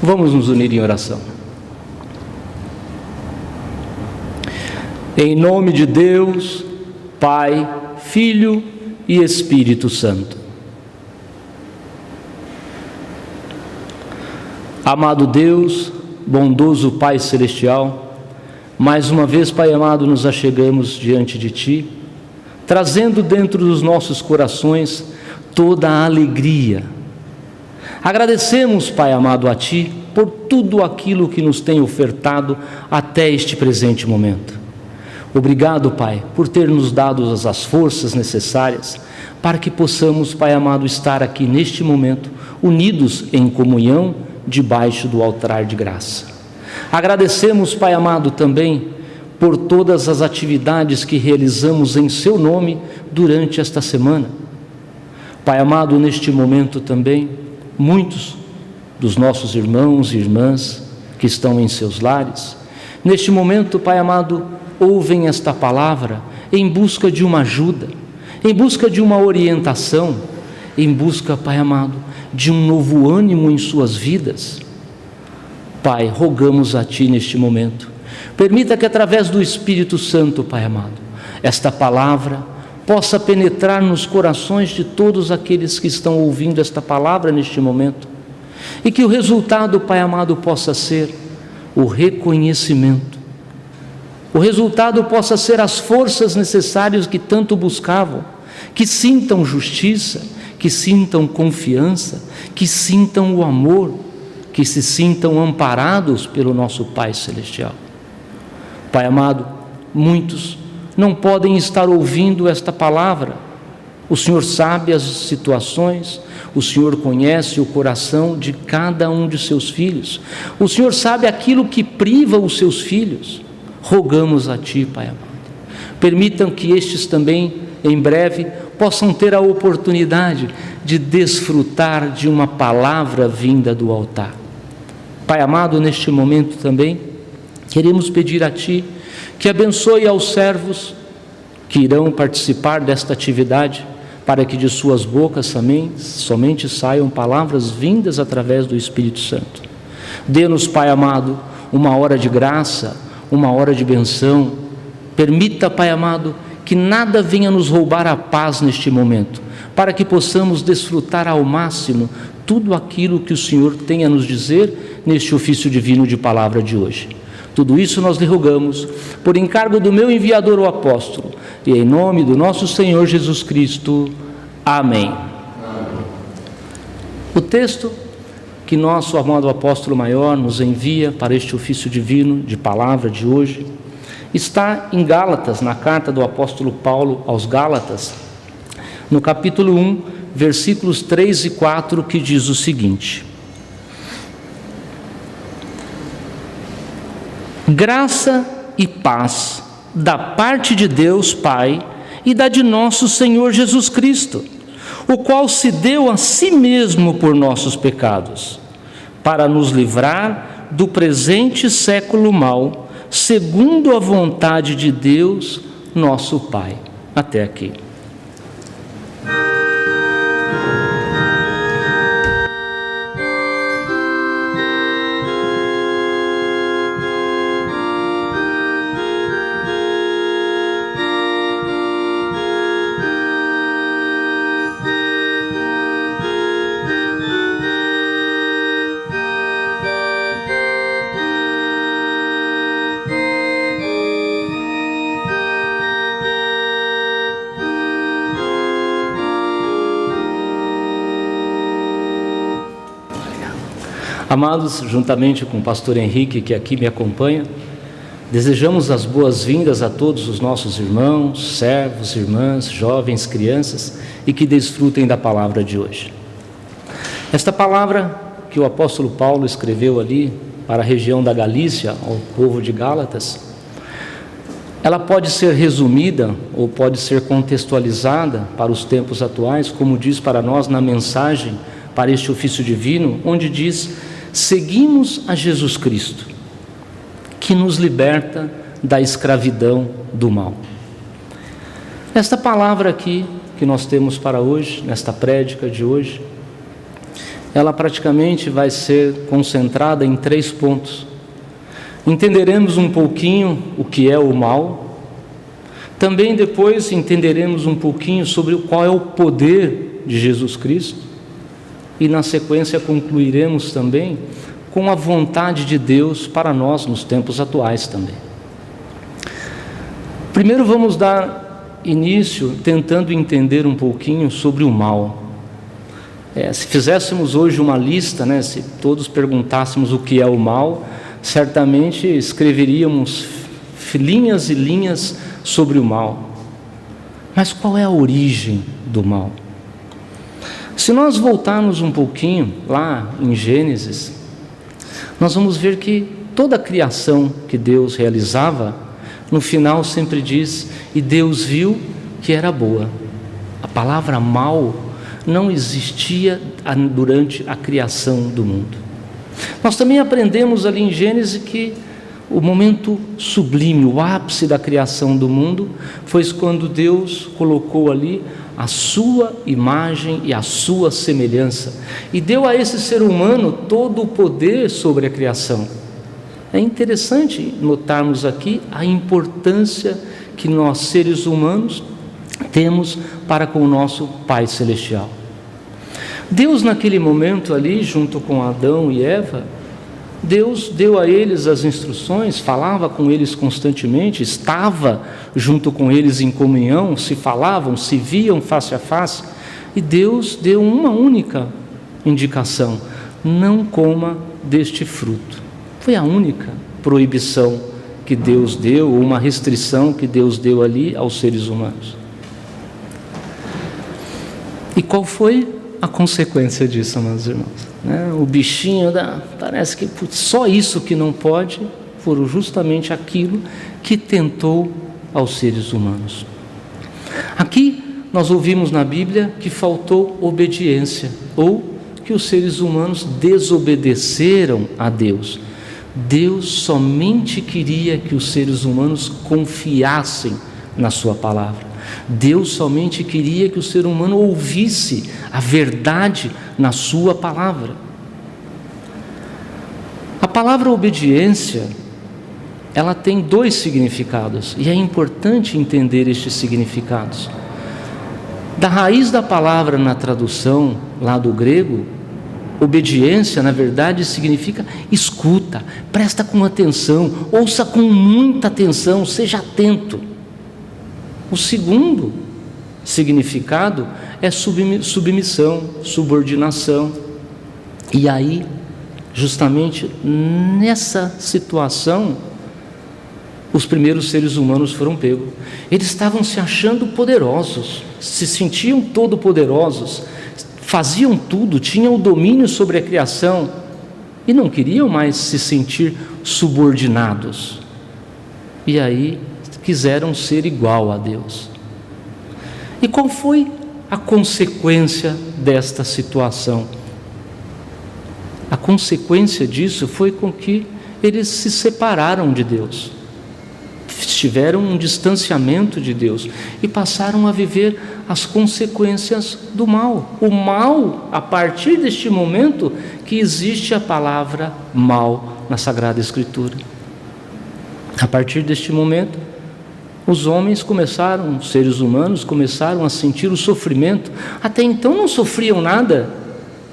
Vamos nos unir em oração. Em nome de Deus, Pai, Filho e Espírito Santo. Amado Deus, bondoso Pai Celestial, mais uma vez, Pai amado, nos achegamos diante de Ti, trazendo dentro dos nossos corações toda a alegria. Agradecemos, Pai amado, a Ti por tudo aquilo que nos tem ofertado até este presente momento. Obrigado, Pai, por ter nos dado as forças necessárias para que possamos, Pai amado, estar aqui neste momento, unidos em comunhão, debaixo do altar de graça. Agradecemos, Pai amado, também por todas as atividades que realizamos em Seu nome durante esta semana. Pai amado, neste momento também, muitos dos nossos irmãos e irmãs que estão em seus lares, neste momento, Pai amado, ouvem esta palavra em busca de uma ajuda, em busca de uma orientação, em busca, Pai amado, de um novo ânimo em suas vidas. Pai, rogamos a Ti neste momento, permita que através do Espírito Santo, Pai amado, esta palavra possa penetrar nos corações de todos aqueles que estão ouvindo esta palavra neste momento, e que o resultado, Pai amado, possa ser o reconhecimento. O resultado possa ser as forças necessárias que tanto buscavam, que sintam justiça, que sintam confiança, que sintam o amor, que se sintam amparados pelo nosso Pai Celestial. Pai amado, muitos não podem estar ouvindo esta palavra. O Senhor sabe as situações, o Senhor conhece o coração de cada um de seus filhos, o Senhor sabe aquilo que priva os seus filhos. Rogamos a Ti, Pai amado, permitam que estes também, em breve, possam ter a oportunidade de desfrutar de uma palavra vinda do altar. Pai amado, neste momento também, queremos pedir a Ti que abençoe aos servos que irão participar desta atividade, para que de suas bocas somente saiam palavras vindas através do Espírito Santo. Dê-nos, Pai amado, uma hora de graça, uma hora de benção. Permita, Pai amado, que nada venha nos roubar a paz neste momento, para que possamos desfrutar ao máximo tudo aquilo que o Senhor tem a nos dizer neste ofício divino de palavra de hoje. Tudo isso nós lhe rogamos, por encargo do meu enviador, o apóstolo, e em nome do nosso Senhor Jesus Cristo. Amém. O texto que nosso amado apóstolo maior nos envia para este ofício divino de palavra de hoje está em Gálatas, na carta do apóstolo Paulo aos Gálatas, no capítulo 1, versículos 3 e 4, que diz o seguinte: graça e paz da parte de Deus Pai e da de nosso Senhor Jesus Cristo, o qual se deu a si mesmo por nossos pecados, para nos livrar do presente século mau, segundo a vontade de Deus, nosso Pai. Até aqui. Amados, juntamente com o pastor Henrique, que aqui me acompanha, desejamos as boas-vindas a todos os nossos irmãos, servos, irmãs, jovens, crianças, e que desfrutem da palavra de hoje. Esta palavra que o apóstolo Paulo escreveu ali para a região da Galícia, ao povo de Gálatas, ela pode ser resumida ou pode ser contextualizada para os tempos atuais, como diz para nós na mensagem para este ofício divino, onde diz: seguimos a Jesus Cristo, que nos liberta da escravidão do mal. Esta palavra aqui que nós temos para hoje, nesta prédica de hoje, ela praticamente vai ser concentrada em 3 pontos. Entenderemos um pouquinho o que é o mal. Também depois entenderemos um pouquinho sobre qual é o poder de Jesus Cristo. E na sequência concluiremos também com a vontade de Deus para nós nos tempos atuais também. Primeiro vamos dar início tentando entender um pouquinho sobre o mal. Se fizéssemos hoje uma lista, se todos perguntássemos o que é o mal, certamente escreveríamos linhas e linhas sobre o mal. Mas qual é a origem do mal? Se nós voltarmos um pouquinho lá em Gênesis, nós vamos ver que toda a criação que Deus realizava, no final sempre diz, e Deus viu que era boa. A palavra mal não existia durante a criação do mundo. Nós também aprendemos ali em Gênesis que o momento sublime, o ápice da criação do mundo, foi quando Deus colocou ali a sua imagem e a sua semelhança, e deu a esse ser humano todo o poder sobre a criação. É interessante notarmos aqui a importância que nós, seres humanos, temos para com o nosso Pai Celestial. Deus, naquele momento ali, junto com Adão e Eva, Deus deu a eles as instruções, falava com eles constantemente, estava junto com eles em comunhão, se falavam, se viam face a face, e Deus deu uma única indicação: não coma deste fruto. Foi a única proibição que Deus deu, uma restrição que Deus deu ali aos seres humanos. E qual foi a consequência disso, meus irmãos? O bichinho parece que só isso que não pode, foram justamente aquilo que tentou aos seres humanos. Aqui nós ouvimos na Bíblia que faltou obediência, ou que os seres humanos desobedeceram a Deus. Deus somente queria que os seres humanos confiassem na sua palavra. Deus somente queria que o ser humano ouvisse a verdade na sua palavra. A palavra obediência, ela tem 2 significados, e é importante entender estes significados. Da raiz da palavra na tradução lá do grego, obediência, na verdade, significa escuta, presta com atenção, ouça com muita atenção, seja atento. O segundo significado é submissão, subordinação. E aí, justamente nessa situação, os primeiros seres humanos foram pegos. Eles estavam se achando poderosos, se sentiam todo-poderosos, faziam tudo, tinham o domínio sobre a criação e não queriam mais se sentir subordinados. E aí quiseram ser igual a Deus. E qual foi a consequência desta situação? A consequência disso foi com que eles se separaram de Deus, tiveram um distanciamento de Deus e passaram a viver as consequências do mal. O mal, a partir deste momento que existe a palavra mal na Sagrada Escritura. A partir deste momento, os homens começaram, os seres humanos começaram a sentir o sofrimento. Até então não sofriam nada,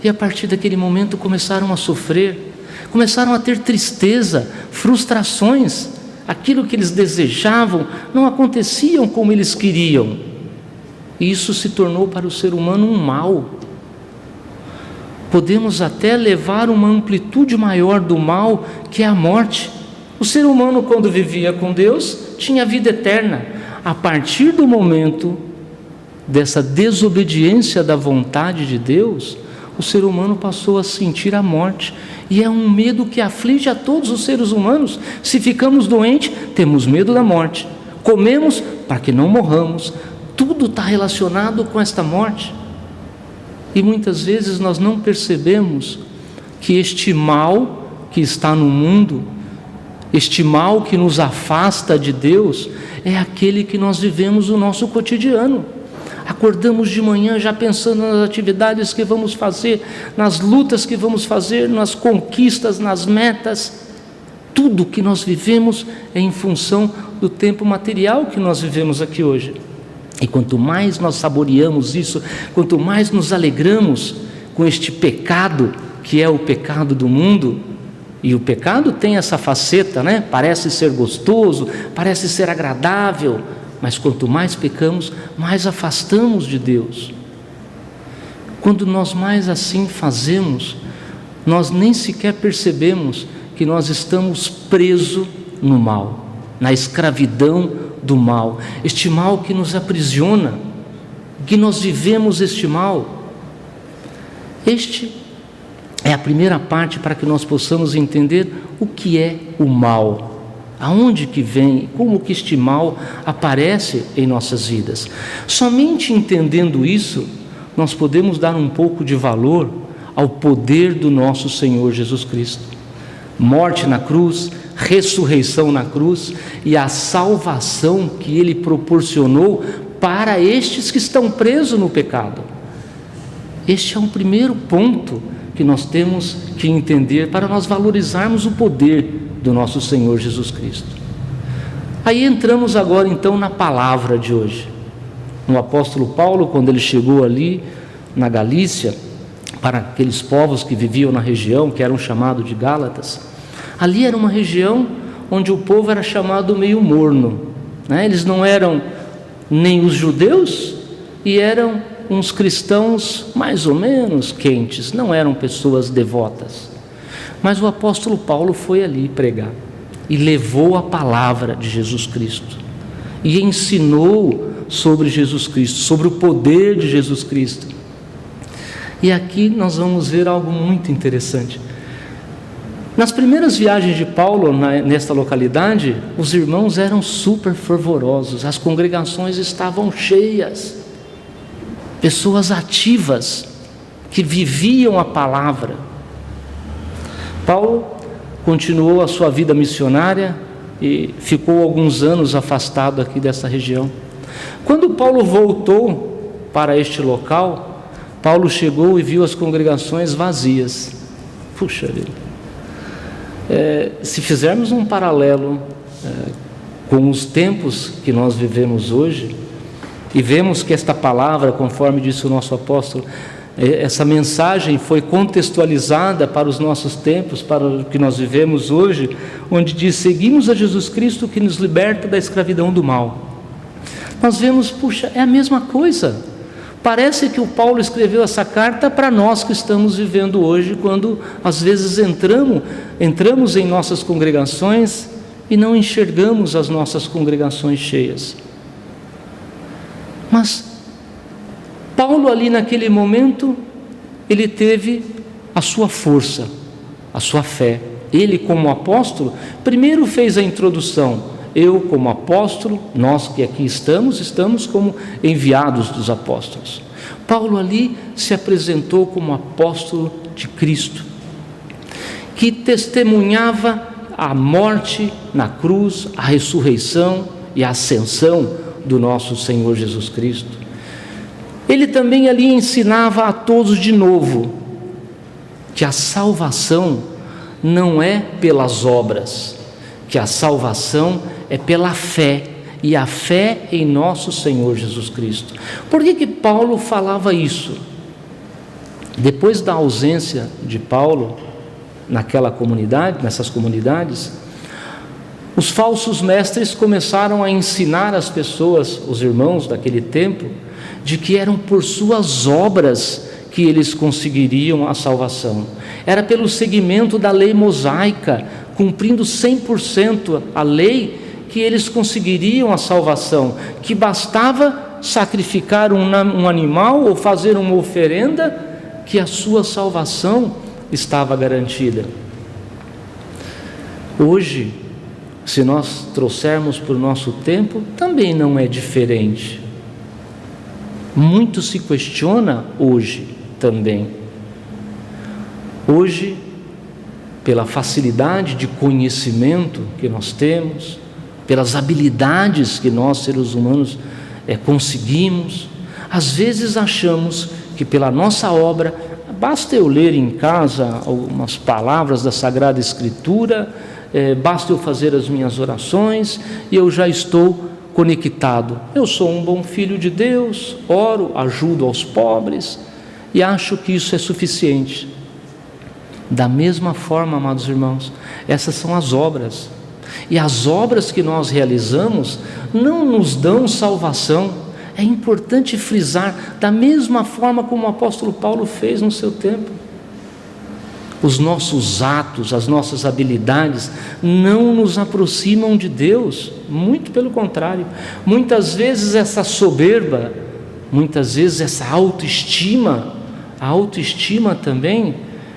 e a partir daquele momento começaram a sofrer, começaram a ter tristeza, frustrações. Aquilo que eles desejavam não aconteciam como eles queriam, e isso se tornou para o ser humano um mal. Podemos até levar uma amplitude maior do mal, que é a morte. O ser humano, quando vivia com Deus, tinha vida eterna. A partir do momento dessa desobediência da vontade de Deus, o ser humano passou a sentir a morte. E é um medo que aflige a todos os seres humanos. Se ficamos doentes, temos medo da morte. Comemos para que não morramos. Tudo está relacionado com esta morte. E muitas vezes nós não percebemos que este mal que está no mundo, este mal que nos afasta de Deus, é aquele que nós vivemos no nosso cotidiano. Acordamos de manhã já pensando nas atividades que vamos fazer, nas lutas que vamos fazer, nas conquistas, nas metas. Tudo que nós vivemos é em função do tempo material que nós vivemos aqui hoje. E quanto mais nós saboreamos isso, quanto mais nos alegramos com este pecado, que é o pecado do mundo, e o pecado tem essa faceta, né? Parece ser gostoso, parece ser agradável, mas quanto mais pecamos, mais afastamos de Deus. Quando nós mais assim fazemos, nós nem sequer percebemos que nós estamos presos no mal, na escravidão do mal, este mal que nos aprisiona, que nós vivemos este mal. Este é a primeira parte para que nós possamos entender o que é o mal, aonde que vem, como que este mal aparece em nossas vidas. Somente entendendo isso, nós podemos dar um pouco de valor ao poder do nosso Senhor Jesus Cristo. Morte na cruz, ressurreição na cruz e a salvação que Ele proporcionou para estes que estão presos no pecado. Este é um primeiro ponto que nós temos que entender para nós valorizarmos o poder do nosso Senhor Jesus Cristo. Aí entramos agora então na palavra de hoje. No apóstolo Paulo, quando ele chegou ali na Galícia, para aqueles povos que viviam na região, que eram chamados de Gálatas, ali era uma região onde o povo era chamado meio morno, né? Eles não eram nem os judeus e eram uns cristãos mais ou menos quentes, não eram pessoas devotas. Mas o apóstolo Paulo foi ali pregar e levou a palavra de Jesus Cristo e ensinou sobre Jesus Cristo, sobre o poder de Jesus Cristo. E aqui nós vamos ver algo muito interessante. Nas primeiras viagens de Paulo nesta localidade, os irmãos eram super fervorosos, as congregações estavam cheias, pessoas ativas que viviam a palavra. Paulo continuou a sua vida missionária e ficou alguns anos afastado aqui dessa região. Quando Paulo voltou para este local, Paulo chegou e viu as congregações vazias. Puxa vida! Se fizermos um paralelo com os tempos que nós vivemos hoje, e vemos que esta palavra, conforme disse o nosso apóstolo, essa mensagem foi contextualizada para os nossos tempos, para o que nós vivemos hoje, onde diz: seguimos a Jesus Cristo que nos liberta da escravidão do mal. Nós vemos, puxa, é a mesma coisa. Parece que o Paulo escreveu essa carta para nós que estamos vivendo hoje, quando às vezes entramos em nossas congregações e não enxergamos as nossas congregações cheias. Mas Paulo ali naquele momento, ele teve a sua força, a sua fé. Ele como apóstolo, primeiro fez a introdução. Eu como apóstolo, nós que aqui estamos como enviados dos apóstolos. Paulo ali se apresentou como apóstolo de Cristo, que testemunhava a morte na cruz, a ressurreição e a ascensão do nosso Senhor Jesus Cristo. Ele também ali ensinava a todos de novo que a salvação não é pelas obras, que a salvação é pela fé, e a fé em nosso Senhor Jesus Cristo. Por que Paulo falava isso? Depois da ausência de Paulo naquela comunidade, nessas comunidades, os falsos mestres começaram a ensinar as pessoas, os irmãos daquele tempo, de que eram por suas obras que eles conseguiriam a salvação. Era pelo seguimento da lei mosaica, cumprindo 100% a lei, que eles conseguiriam a salvação, que bastava sacrificar um animal ou fazer uma oferenda, que a sua salvação estava garantida. Hoje, se nós trouxermos para o nosso tempo, também não é diferente. Muito se questiona hoje também. Hoje, pela facilidade de conhecimento que nós temos, pelas habilidades que nós, seres humanos, conseguimos, Às vezes achamos que pela nossa obra, basta eu ler em casa algumas palavras da Sagrada Escritura, basta eu fazer as minhas orações e eu já estou conectado. Eu sou um bom filho de Deus, oro, ajudo aos pobres e acho que isso é suficiente. Da mesma forma, amados irmãos, essas são as obras. E as obras que nós realizamos não nos dão salvação. É importante frisar, da mesma forma como o apóstolo Paulo fez no seu tempo. Os nossos atos, as nossas habilidades não nos aproximam de Deus, muito pelo contrário. Muitas vezes essa soberba, muitas vezes essa autoestima, a autoestima também,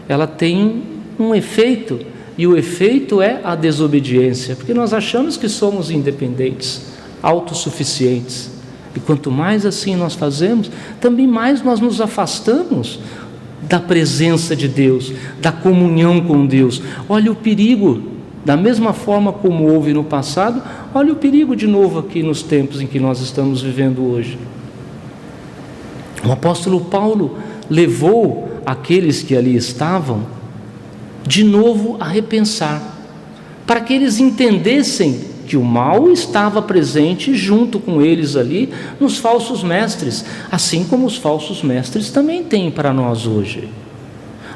ela tem um efeito, e o efeito é a desobediência, porque nós achamos que somos independentes, autossuficientes. E quanto mais assim nós fazemos, também mais nós nos afastamos da presença de Deus, da comunhão com Deus. Olha o perigo, da mesma forma como houve no passado, olha o perigo de novo aqui nos tempos em que nós estamos vivendo hoje. O apóstolo Paulo levou aqueles que ali estavam de novo a repensar, para que eles entendessem que o mal estava presente junto com eles ali nos falsos mestres, assim como os falsos mestres também têm para nós hoje.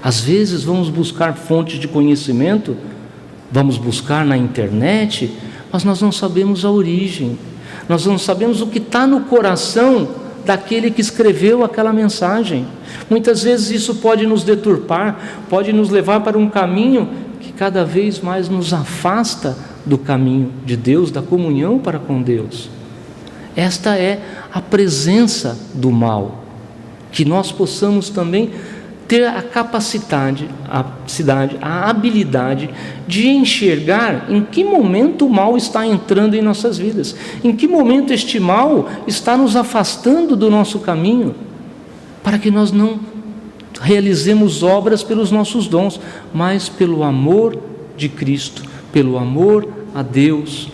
Às vezes vamos buscar fontes de conhecimento, vamos buscar na internet, mas nós não sabemos a origem, nós não sabemos o que está no coração daquele que escreveu aquela mensagem. Muitas vezes isso pode nos deturpar, pode nos levar para um caminho que cada vez mais nos afasta do caminho de Deus, da comunhão para com Deus. Esta é a presença do mal, que nós possamos também ter a capacidade, a habilidade de enxergar em que momento o mal está entrando em nossas vidas, em que momento este mal está nos afastando do nosso caminho, para que nós não realizemos obras pelos nossos dons, mas pelo amor de Cristo, pelo amor a Deus.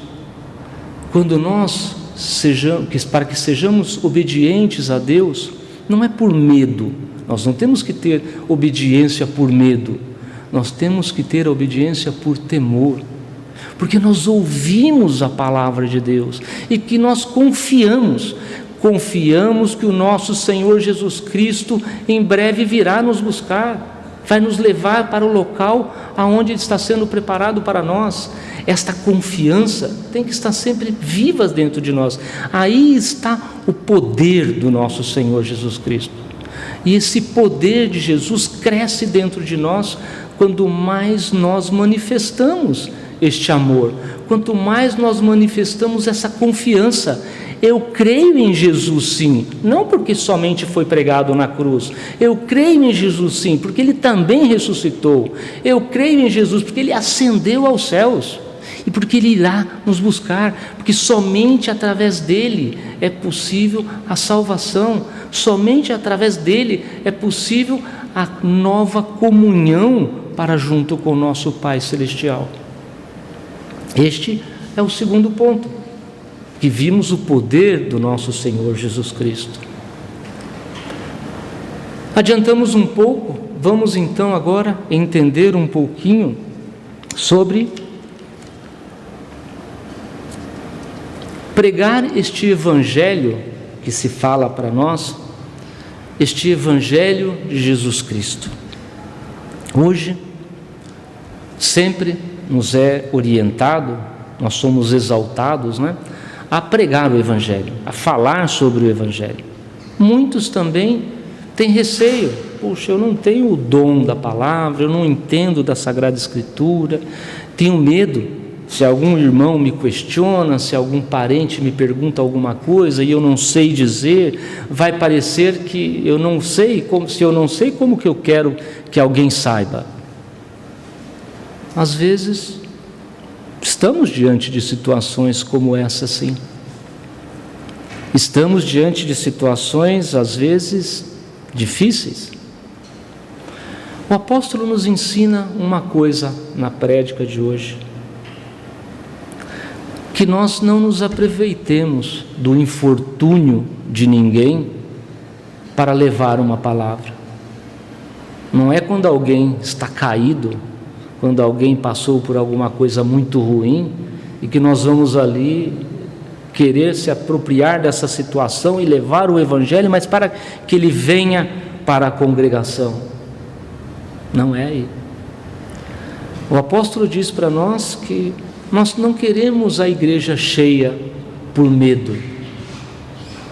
Quando nós para que sejamos obedientes a Deus, não é por medo, nós não temos que ter obediência por medo, nós temos que ter a obediência por temor, porque nós ouvimos a palavra de Deus e que nós confiamos que o nosso Senhor Jesus Cristo em breve virá nos buscar, vai nos levar para o local aonde Ele está sendo preparado para nós. Esta confiança tem que estar sempre viva dentro de nós. Aí está o poder do nosso Senhor Jesus Cristo. E esse poder de Jesus cresce dentro de nós quanto mais nós manifestamos este amor, quanto mais nós manifestamos essa confiança. Eu creio em Jesus sim, não porque somente foi pregado na cruz. Eu creio em Jesus sim, porque Ele também ressuscitou. Eu creio em Jesus porque Ele ascendeu aos céus e porque Ele irá nos buscar, porque somente através dEle é possível a salvação, somente através dEle é possível a nova comunhão para junto com o nosso Pai Celestial. Este é o segundo ponto, que vimos o poder do nosso Senhor Jesus Cristo. Adiantamos um pouco, vamos então agora entender um pouquinho sobre pregar este Evangelho que se fala para nós, este Evangelho de Jesus Cristo. Hoje, sempre nos é orientado, nós somos exaltados, a pregar o Evangelho, a falar sobre o Evangelho. Muitos também têm receio. Puxa, eu não tenho o dom da palavra, eu não entendo da Sagrada Escritura, tenho medo. Se algum irmão me questiona, se algum parente me pergunta alguma coisa e eu não sei dizer, vai parecer que eu não sei, se eu não sei, como que eu quero que alguém saiba? Às vezes, estamos diante de situações como essa, sim. Estamos diante de situações, às vezes, difíceis. O apóstolo nos ensina uma coisa na prédica de hoje: que nós não nos aproveitemos do infortúnio de ninguém para levar uma palavra. Não é quando alguém está caído, quando alguém passou por alguma coisa muito ruim, e que nós vamos ali querer se apropriar dessa situação e levar o Evangelho, mas para que ele venha para a congregação. Não é aí. O apóstolo diz para nós que nós não queremos a igreja cheia por medo,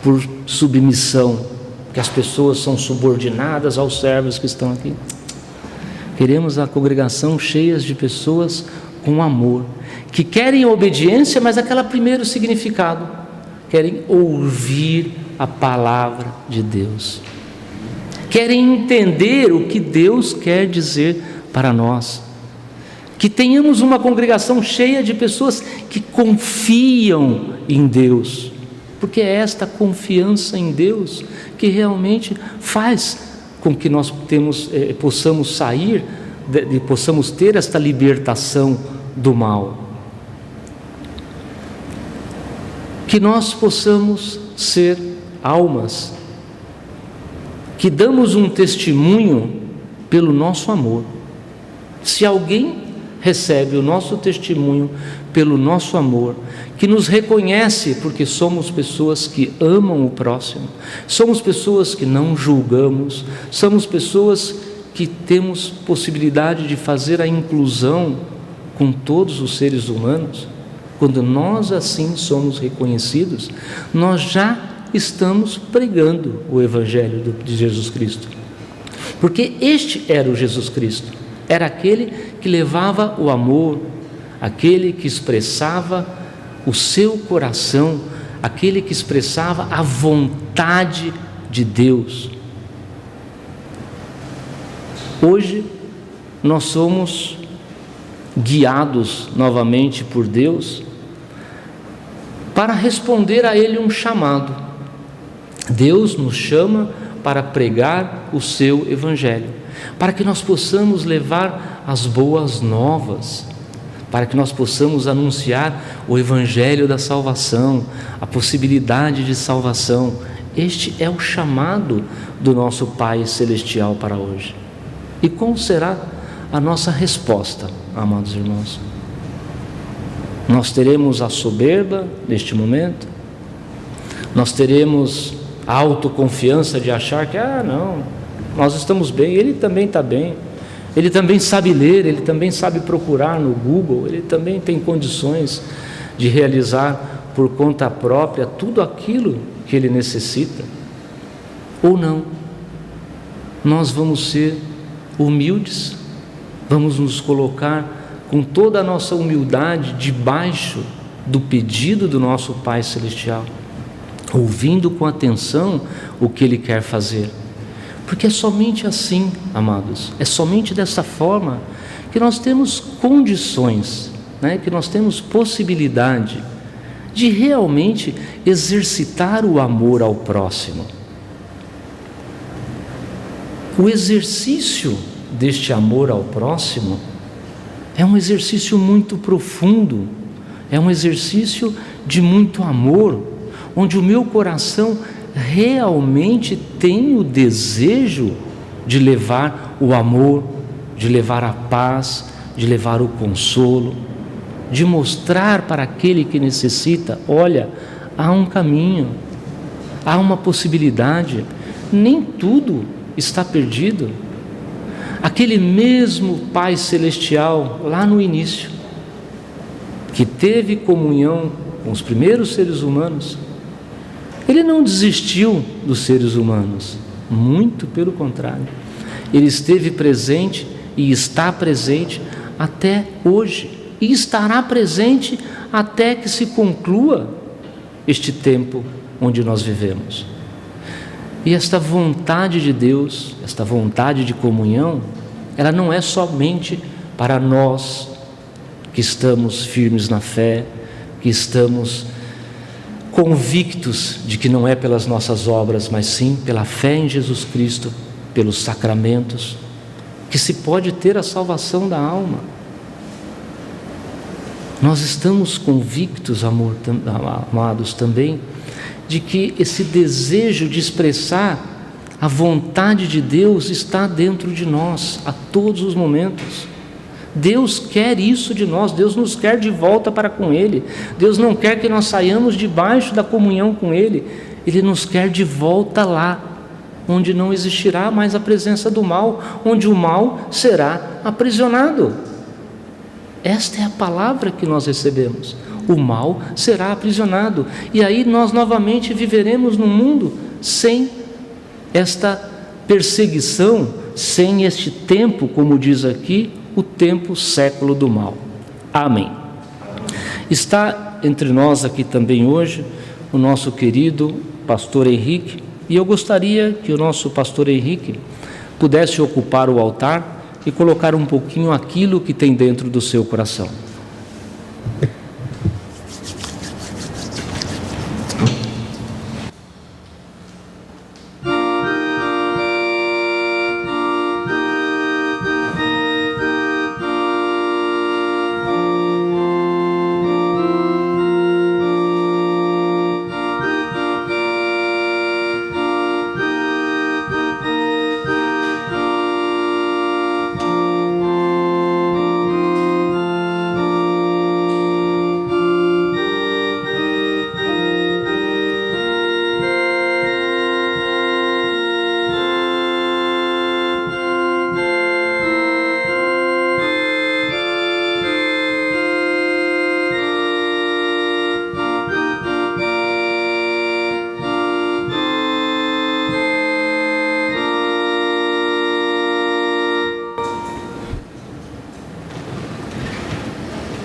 por submissão, que as pessoas são subordinadas aos servos que estão aqui. Queremos a congregação cheia de pessoas com amor, que querem obediência, mas aquele primeiro significado, querem ouvir a palavra de Deus, querem entender o que Deus quer dizer para nós, que tenhamos uma congregação cheia de pessoas que confiam em Deus, porque é esta confiança em Deus que realmente faz com que nós possamos sair, possamos ter esta libertação do mal. Que nós possamos ser almas que damos um testemunho pelo nosso amor. Se alguém recebe o nosso testemunho pelo nosso amor, que nos reconhece porque somos pessoas que amam o próximo, somos pessoas que não julgamos, somos pessoas que temos possibilidade de fazer a inclusão com todos os seres humanos, quando nós assim somos reconhecidos, nós já estamos pregando o Evangelho de Jesus Cristo, porque este era o Jesus Cristo, era aquele que levava o amor, aquele que expressava o seu coração, aquele que expressava a vontade de Deus. Hoje nós somos guiados novamente por Deus para responder a Ele um chamado. Deus nos chama para pregar o seu Evangelho, para que nós possamos levar as boas novas, para que nós possamos anunciar o Evangelho da salvação, a possibilidade de salvação. Este é o chamado do nosso Pai Celestial para hoje. E qual será a nossa resposta, amados irmãos? Nós teremos a soberba neste momento? Nós teremos a autoconfiança de achar que, não, nós estamos bem, ele também está bem, ele também sabe ler, ele também sabe procurar no Google, ele também tem condições de realizar por conta própria tudo aquilo que ele necessita? Ou não? Nós vamos ser humildes, vamos nos colocar com toda a nossa humildade debaixo do pedido do nosso Pai Celestial, ouvindo com atenção o que Ele quer fazer, porque é somente assim, amados, é somente dessa forma que nós temos condições, que nós temos possibilidade de realmente exercitar o amor ao próximo. O exercício deste amor ao próximo é um exercício muito profundo, é um exercício de muito amor, onde o meu coração realmente tem o desejo de levar o amor, de levar a paz, de levar o consolo, de mostrar para aquele que necessita: olha, há um caminho, há uma possibilidade, nem tudo está perdido. Aquele mesmo Pai Celestial lá no início, que teve comunhão com os primeiros seres humanos, Ele não desistiu dos seres humanos, muito pelo contrário, Ele esteve presente e está presente até hoje, e estará presente até que se conclua este tempo onde nós vivemos. E esta vontade de Deus, esta vontade de comunhão, ela não é somente para nós que estamos firmes na fé, que estamos convictos de que não é pelas nossas obras, mas sim pela fé em Jesus Cristo, pelos sacramentos, que se pode ter a salvação da alma. Nós estamos convictos, amados, também, de que esse desejo de expressar A vontade de Deus está dentro de nós a todos os momentos. Deus quer isso de nós, Deus nos quer de volta para com Ele. Deus não quer que nós saiamos debaixo da comunhão com Ele. Ele nos quer de volta lá, onde não existirá mais a presença do mal, onde o mal será aprisionado. Esta é a palavra que nós recebemos. O mal será aprisionado. E aí nós novamente viveremos num mundo sem esta perseguição, sem este tempo, como diz aqui, o tempo século do mal. Amém. Está entre nós aqui também hoje o nosso querido pastor Henrique, e eu gostaria que o nosso pastor Henrique pudesse ocupar o altar e colocar um pouquinho aquilo que tem dentro do seu coração.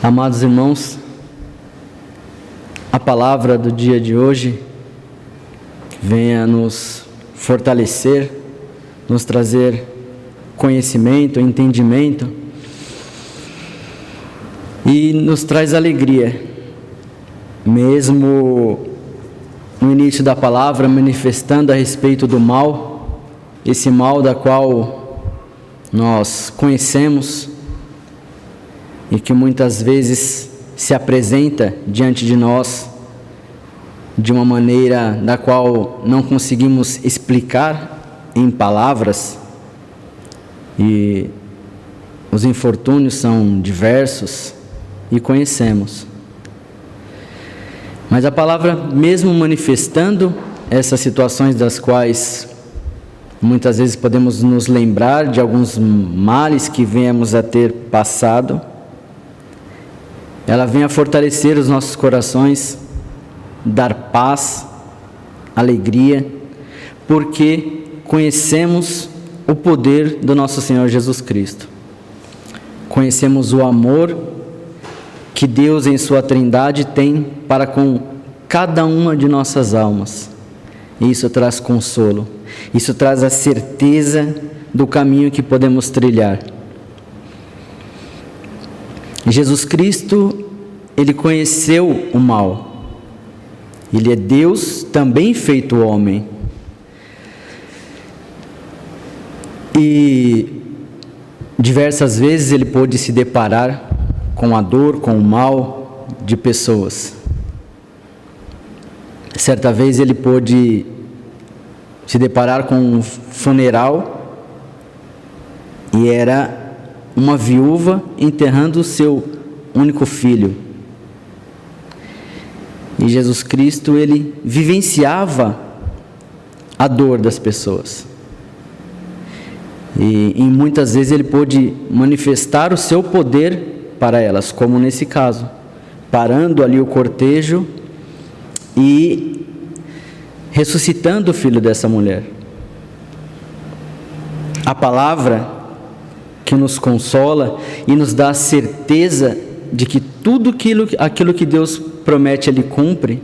Amados irmãos, a palavra do dia de hoje venha nos fortalecer, nos trazer conhecimento, entendimento e nos traz alegria, mesmo no início da palavra manifestando a respeito do mal, esse mal da qual nós conhecemos e que muitas vezes se apresenta diante de nós de uma maneira da qual não conseguimos explicar em palavras, e os infortúnios são diversos e conhecemos. Mas a palavra, mesmo manifestando essas situações das quais muitas vezes podemos nos lembrar de alguns males que venhamos a ter passado, ela vem a fortalecer os nossos corações, dar paz, alegria, porque conhecemos o poder do nosso Senhor Jesus Cristo. Conhecemos o amor que Deus em sua Trindade tem para com cada uma de nossas almas. E isso traz consolo, isso traz a certeza do caminho que podemos trilhar. Jesus Cristo, Ele conheceu o mal. Ele é Deus também feito homem. E diversas vezes Ele pôde se deparar com a dor, com o mal de pessoas. Certa vez Ele pôde se deparar com um funeral e era uma viúva enterrando o seu único filho. E Jesus Cristo, Ele vivenciava a dor das pessoas. E muitas vezes Ele pôde manifestar o seu poder para elas, como nesse caso, parando ali o cortejo e ressuscitando o filho dessa mulher. A palavra que nos consola e nos dá a certeza de que tudo aquilo que Deus promete, Ele cumpre.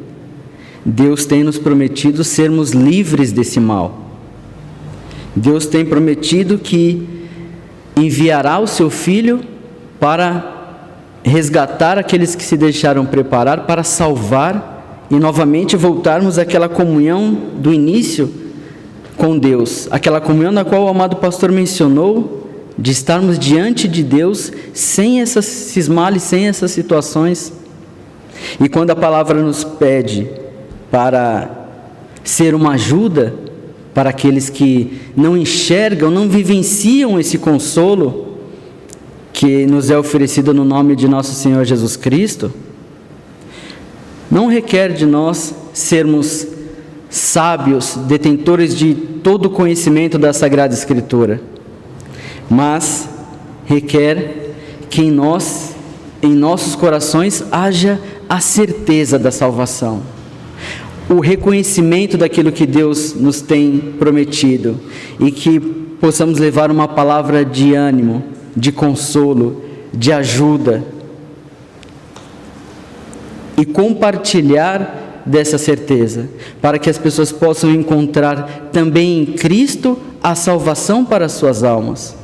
Deus tem nos prometido sermos livres desse mal. Deus tem prometido que enviará o seu Filho para resgatar aqueles que se deixaram preparar, para salvar e novamente voltarmos àquela comunhão do início com Deus, aquela comunhão na qual o amado pastor mencionou, de estarmos diante de Deus sem esses males, sem essas situações. E quando a palavra nos pede para ser uma ajuda para aqueles que não enxergam, não vivenciam esse consolo que nos é oferecido no nome de nosso Senhor Jesus Cristo, não requer de nós sermos sábios, detentores de todo o conhecimento da Sagrada Escritura, mas requer que em nossos corações haja a certeza da salvação, o reconhecimento daquilo que Deus nos tem prometido, e que possamos levar uma palavra de ânimo, de consolo, de ajuda, e compartilhar dessa certeza, para que as pessoas possam encontrar também em Cristo a salvação para as suas almas,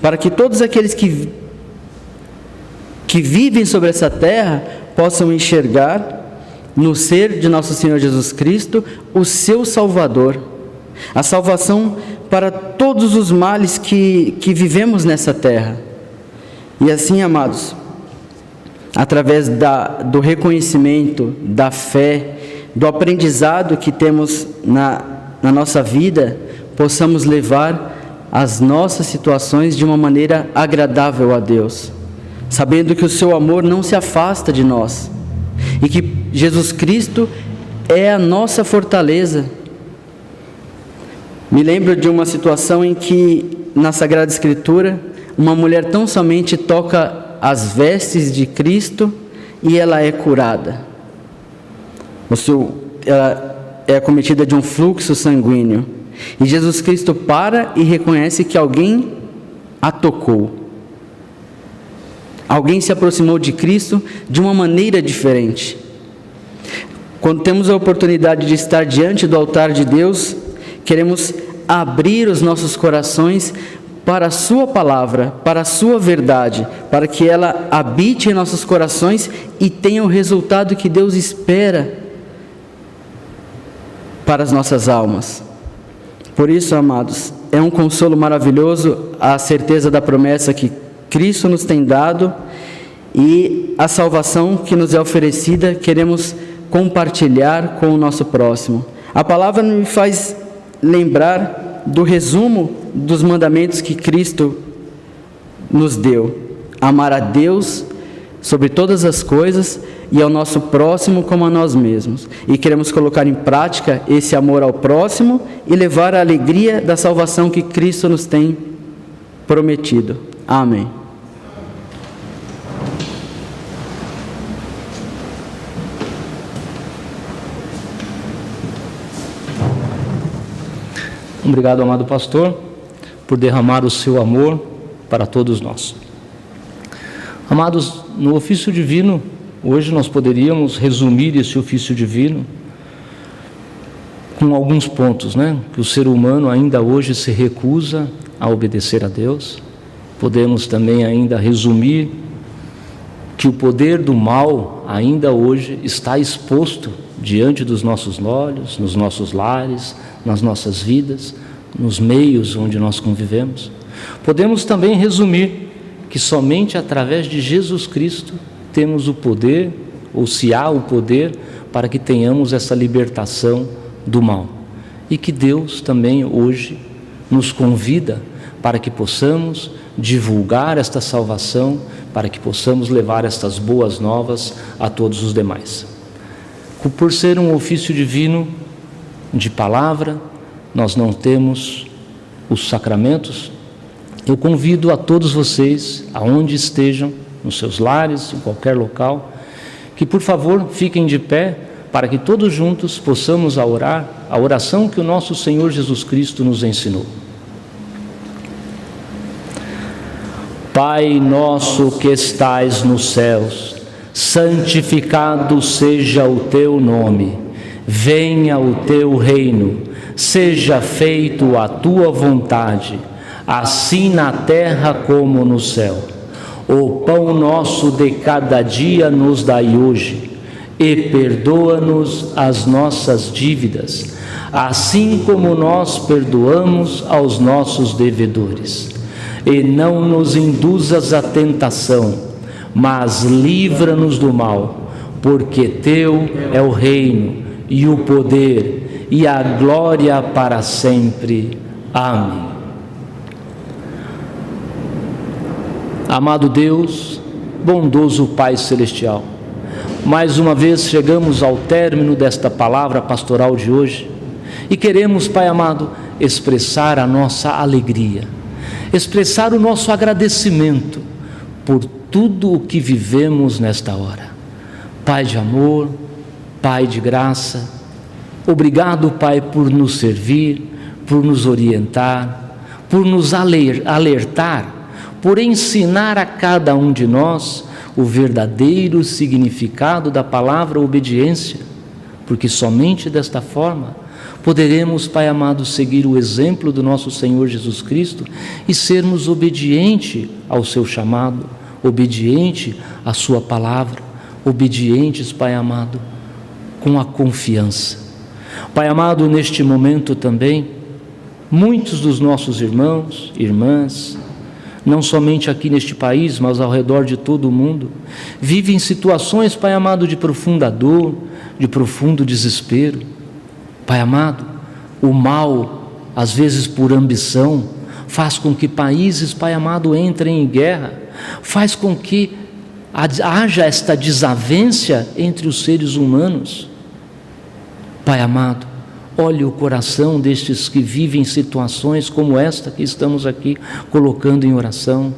para que todos aqueles que vivem sobre essa terra possam enxergar no ser de nosso Senhor Jesus Cristo o seu Salvador, a salvação para todos os males que vivemos nessa terra. E assim, amados, através do reconhecimento, da fé, do aprendizado que temos na nossa vida, possamos levar as nossas situações de uma maneira agradável a Deus, sabendo que o seu amor não se afasta de nós, e que Jesus Cristo é a nossa fortaleza. Me lembro de uma situação em que, na Sagrada Escritura, uma mulher tão somente toca as vestes de Cristo e ela é curada. Ela é acometida de um fluxo sanguíneo, e Jesus Cristo para e reconhece que alguém a tocou. Alguém se aproximou de Cristo de uma maneira diferente. Quando temos a oportunidade de estar diante do altar de Deus, queremos abrir os nossos corações para a sua palavra, para a sua verdade, para que ela habite em nossos corações e tenha o resultado que Deus espera para as nossas almas. Por isso, amados, é um consolo maravilhoso a certeza da promessa que Cristo nos tem dado, e a salvação que nos é oferecida, queremos compartilhar com o nosso próximo. A palavra me faz lembrar do resumo dos mandamentos que Cristo nos deu: amar a Deus sobre todas as coisas e ao nosso próximo como a nós mesmos. E queremos colocar em prática esse amor ao próximo e levar a alegria da salvação que Cristo nos tem prometido. Amém. Obrigado, amado pastor, por derramar o seu amor para todos nós. Amados, no ofício divino, hoje nós poderíamos resumir esse ofício divino com alguns pontos, né? Que o ser humano ainda hoje se recusa a obedecer a Deus. Podemos também ainda resumir que o poder do mal ainda hoje está exposto diante dos nossos olhos, nos nossos lares, nas nossas vidas, nos meios onde nós convivemos. Podemos também resumir que somente através de Jesus Cristo temos o poder, ou se há o poder, para que tenhamos essa libertação do mal. E que Deus também hoje nos convida para que possamos divulgar esta salvação, para que possamos levar estas boas novas a todos os demais. Por ser um ofício divino de palavra, nós não temos os sacramentos. Eu convido a todos vocês, aonde estejam, nos seus lares, em qualquer local, que por favor fiquem de pé, para que todos juntos possamos orar a oração que o nosso Senhor Jesus Cristo nos ensinou. Pai nosso que estais nos céus, santificado seja o teu nome, venha o teu reino, seja feito a tua vontade, assim na terra como no céu. O pão nosso de cada dia nos dai hoje, e perdoa-nos as nossas dívidas, assim como nós perdoamos aos nossos devedores. E não nos induzas à tentação, mas livra-nos do mal, porque teu é o reino, e o poder, e a glória para sempre. Amém. Amado Deus, bondoso Pai Celestial, mais uma vez chegamos ao término desta palavra pastoral de hoje e queremos, Pai amado, expressar a nossa alegria, expressar o nosso agradecimento por tudo o que vivemos nesta hora. Pai de amor, Pai de graça, obrigado, Pai, por nos servir, por nos orientar, por nos alertar, por ensinar a cada um de nós o verdadeiro significado da palavra obediência, porque somente desta forma poderemos, Pai amado, seguir o exemplo do nosso Senhor Jesus Cristo e sermos obedientes ao seu chamado, obedientes à sua palavra, obedientes, Pai amado, com a confiança. Pai amado, neste momento também, muitos dos nossos irmãos, irmãs, não somente aqui neste país, mas ao redor de todo o mundo, vivem situações, Pai amado, de profunda dor, de profundo desespero. Pai amado, o mal, às vezes por ambição, faz com que países, Pai amado, entrem em guerra, faz com que haja esta desavença entre os seres humanos. Pai amado, olhe o coração destes que vivem situações como esta que estamos aqui colocando em oração.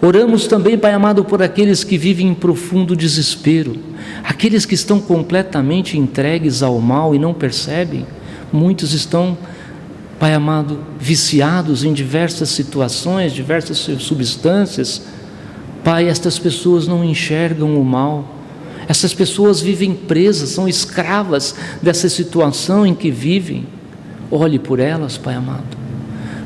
Oramos também, Pai amado, por aqueles que vivem em profundo desespero, aqueles que estão completamente entregues ao mal e não percebem. Muitos estão, Pai amado, viciados em diversas situações, diversas substâncias. Pai, estas pessoas não enxergam o mal. Essas pessoas vivem presas, são escravas dessa situação em que vivem. Olhe por elas, Pai amado.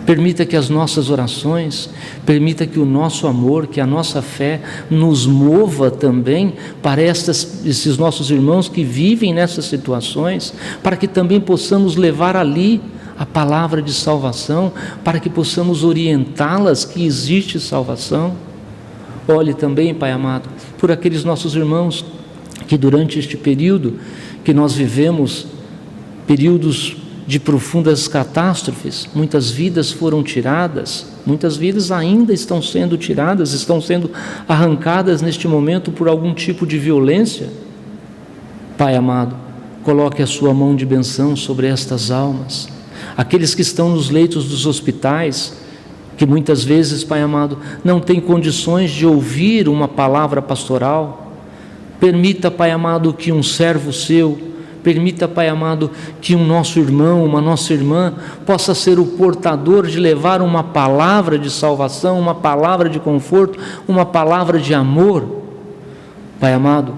Permita que as nossas orações, permita que o nosso amor, que a nossa fé nos mova também para esses nossos irmãos que vivem nessas situações, para que também possamos levar ali a palavra de salvação, para que possamos orientá-las que existe salvação. Olhe também, Pai amado, por aqueles nossos irmãos que durante este período que nós vivemos, períodos de profundas catástrofes, muitas vidas foram tiradas, muitas vidas ainda estão sendo tiradas, estão sendo arrancadas neste momento por algum tipo de violência. Pai amado, coloque a sua mão de bênção sobre estas almas, aqueles que estão nos leitos dos hospitais, que muitas vezes, Pai amado, não têm condições de ouvir uma palavra pastoral. Permita, Pai amado, que um servo seu, permita, Pai amado, que um nosso irmão, uma nossa irmã, possa ser o portador de levar uma palavra de salvação, uma palavra de conforto, uma palavra de amor. Pai amado,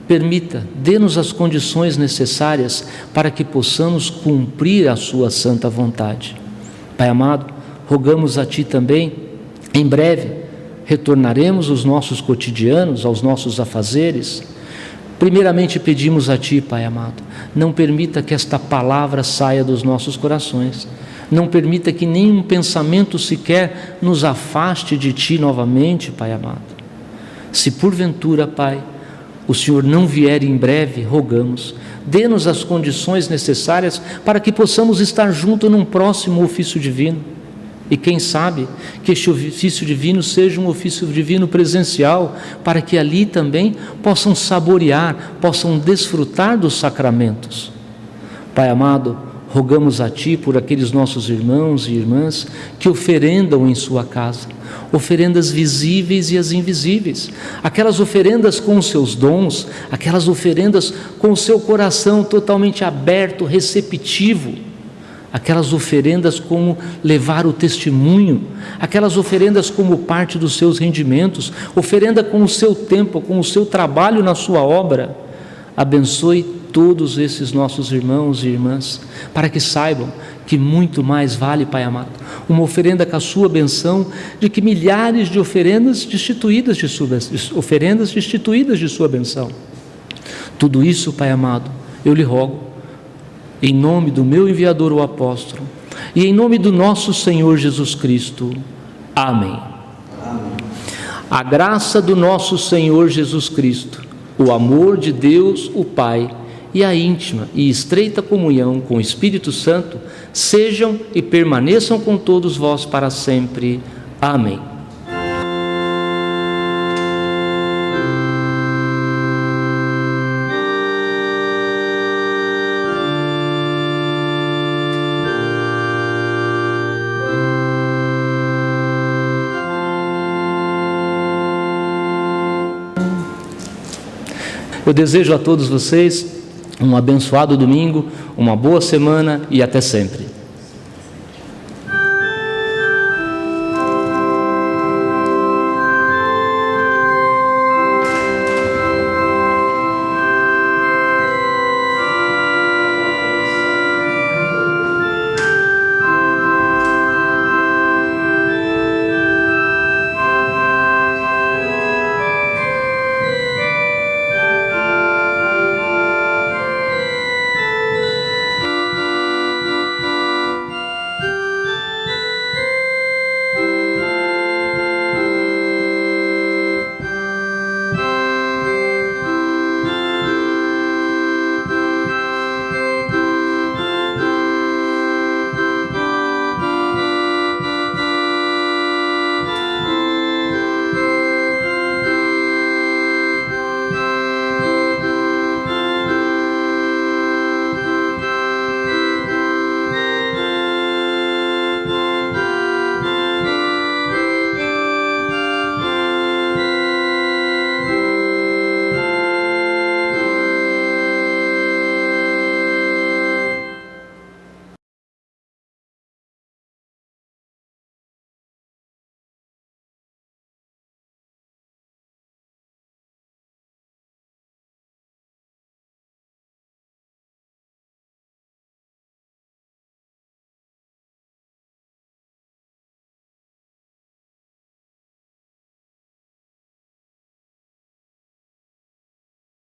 permita, dê-nos as condições necessárias para que possamos cumprir a sua santa vontade. Pai amado, rogamos a Ti também, em breve, retornaremos aos nossos cotidianos, aos nossos afazeres. Primeiramente pedimos a Ti, Pai amado, não permita que esta palavra saia dos nossos corações, não permita que nenhum pensamento sequer nos afaste de Ti novamente, Pai amado. Se porventura, Pai, o Senhor não vier em breve, rogamos, dê-nos as condições necessárias para que possamos estar juntos num próximo ofício divino. E quem sabe que este ofício divino seja um ofício divino presencial, para que ali também possam saborear, possam desfrutar dos sacramentos. Pai amado, rogamos a Ti por aqueles nossos irmãos e irmãs que oferendam em sua casa, oferendas visíveis e as invisíveis, aquelas oferendas com os seus dons, aquelas oferendas com o seu coração totalmente aberto, receptivo, aquelas oferendas como levar o testemunho, aquelas oferendas como parte dos seus rendimentos, oferenda com o seu tempo, com o seu trabalho na sua obra. Abençoe todos esses nossos irmãos e irmãs, para que saibam que muito mais vale, Pai amado, uma oferenda com a sua benção, de que milhares de oferendas destituídas de sua benção. Tudo isso, Pai amado, eu lhe rogo, em nome do meu enviador, o apóstolo, e em nome do nosso Senhor Jesus Cristo. Amém. Amém. A graça do nosso Senhor Jesus Cristo, o amor de Deus, o Pai, e a íntima e estreita comunhão com o Espírito Santo sejam e permaneçam com todos vós para sempre. Amém. Eu desejo a todos vocês um abençoado domingo, uma boa semana e até sempre.